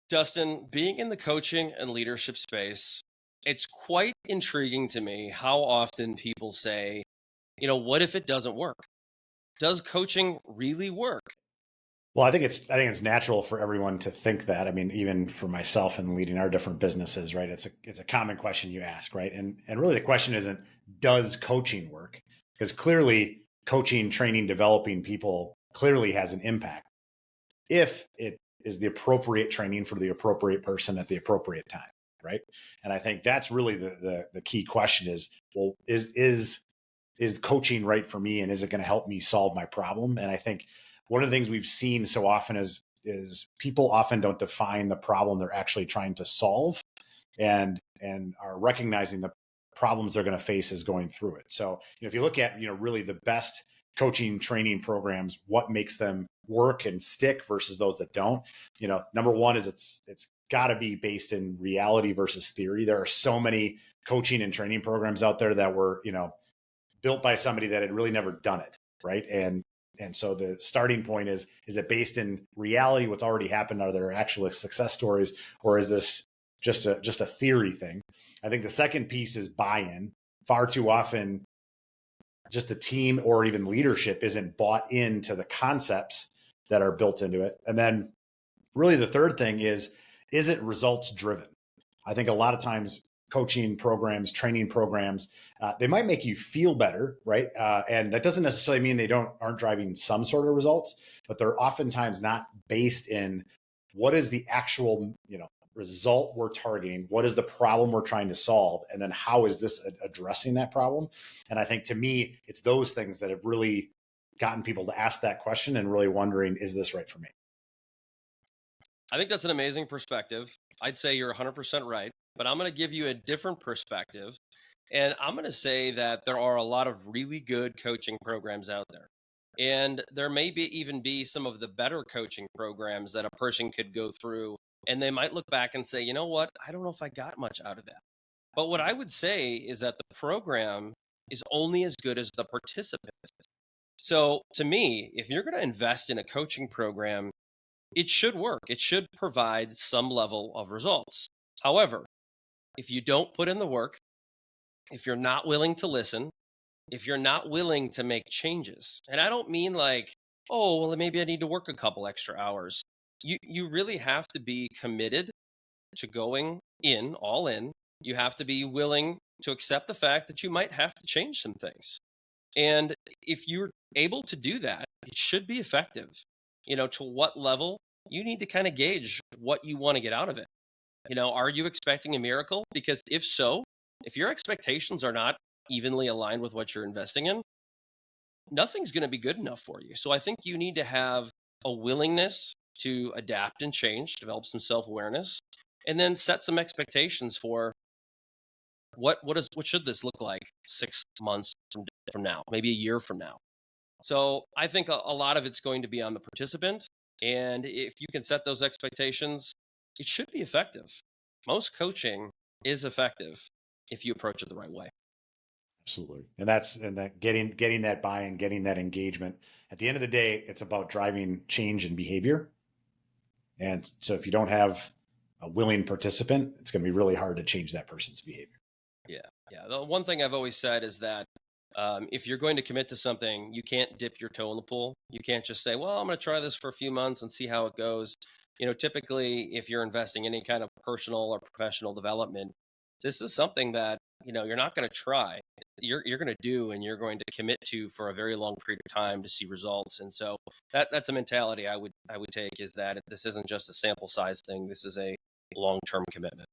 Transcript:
Dustin, being in the coaching and leadership space, it's quite intriguing to me how often people say, what if it doesn't work? Does coaching really work? Well, I think it's natural for everyone to think that. I mean, even for myself and leading our different businesses, right? It's a common question you ask, right? And really the question isn't does coaching work? Because clearly coaching, training, developing people clearly has an impact if it is the appropriate training for the appropriate person at the appropriate time, right? And I think that's really the key question is, well, is coaching right for me, and is it going to help me solve my problem? And I think one of the things we've seen so often is people often don't define the problem they're actually trying to solve, and are recognizing the problems they're going to face as going through it. So, if you look at, really the best coaching training programs, what makes them work and stick versus those that don't, number one is it's got to be based in reality versus theory. There are so many coaching and training programs out there that were, built by somebody that had really never done it, right? And so the starting point is it based in reality, what's already happened? Are there actual success stories, or is this just a theory thing? I think the second piece is buy-in. Far too often, just the team or even leadership isn't bought into the concepts that are built into it. And then really the third thing is it results driven? I think a lot of times coaching programs, training programs, they might make you feel better, right? And that doesn't necessarily mean they aren't driving some sort of results, but they're oftentimes not based in what is the actual, result we're targeting, what is the problem we're trying to solve, and then how is this addressing that problem? And I think to me, it's those things that have really gotten people to ask that question and really wondering, is this right for me? I think that's an amazing perspective. I'd say you're 100% right, but I'm going to give you a different perspective. And I'm going to say that there are a lot of really good coaching programs out there. And there may even be some of the better coaching programs that a person could go through. And they might look back and say, you know what? I don't know if I got much out of that. But what I would say is that the program is only as good as the participant. So to me, if you're going to invest in a coaching program, it should work. It should provide some level of results. However, if you don't put in the work, if you're not willing to listen, if you're not willing to make changes, and I don't mean like, oh, well, maybe I need to work a couple extra hours. You really have to be committed to going in, all in. You have to be willing to accept the fact that you might have to change some things. And if you're able to do that, it should be effective. To what level you need to kind of gauge what you want to get out of it. Are you expecting a miracle? Because if so, if your expectations are not evenly aligned with what you're investing in, nothing's going to be good enough for you. So I think you need to have a willingness to adapt and change, develop some self-awareness, and then set some expectations for what should this look like 6 months from now, maybe a year from now. So I think a lot of it's going to be on the participant. And if you can set those expectations, it should be effective. Most coaching is effective if you approach it the right way. Absolutely. And that getting that buy-in, getting that engagement. At the end of the day, it's about driving change in behavior. And so if you don't have a willing participant, it's going to be really hard to change that person's behavior. Yeah. Yeah. The one thing I've always said is that if you're going to commit to something, you can't dip your toe in the pool. You can't just say, well, I'm going to try this for a few months and see how it goes. Typically, if you're investing in any kind of personal or professional development, this is something that, you're not going to try. You're going to do, and you're going to commit to for a very long period of time to see results. And so that's a mentality I would take, is that this isn't just a sample size thing. This is a long-term commitment.